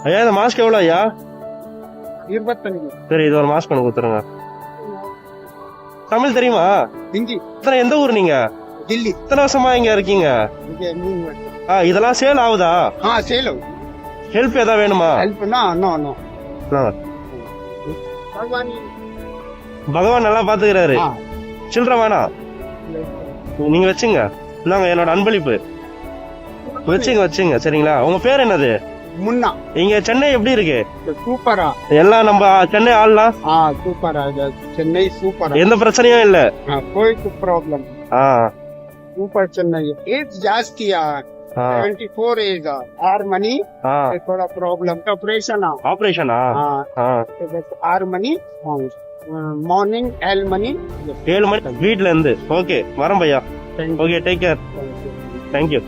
ஐயா இந்த மாஸ்க் எவ்வளோ ஐயா? 25. சரி இது ஒரு மாஸ்க் ஒன்று கொடுத்துருங்க. தமிழ் தெரியுமா? ஹிந்தி. எந்த ஊர் நீங்க? दिल्ली. எத்தனை வருஷமா இங்க இருக்கீங்க? இதெல்லாம் சேல் ஆகுதா? சேல். ஹெல்ப் ஏதாவது வேணுமா? ஹெல்ப்னா நோ. பகவான் நல்லா பாத்துக்கிறாரு. சில்லற வேணாம், நீங்க வச்சுங்க. இந்தாங்க என்னோட அன்பளிப்பு. வச்சுங்க சரிங்களா? உங்க பேர் என்னது? முன்னா. இங்க சென்னை எப்படி இருக்கு? சூப்பரா. எல்லாம் நம்ம சென்னை ஆள்லாம் சூப்பரா. சென்னை சூப்பரா. எந்த பிரச்சனையும் இல்ல. கோயிலுக்கு ப்ராப்ளம். சூப்பர் சென்னை. ஏஜ் ஜாஸ்தியா 74 ஏஜ். ஆர் மணி थोड़ा प्रॉब्लम. ஆபரேஷனா? 6 மணி மார்னிங் 7 மணி வீட்ல இருந்து. ஓகே வரேன் பையா. Okay take care. தேங்க்யூ.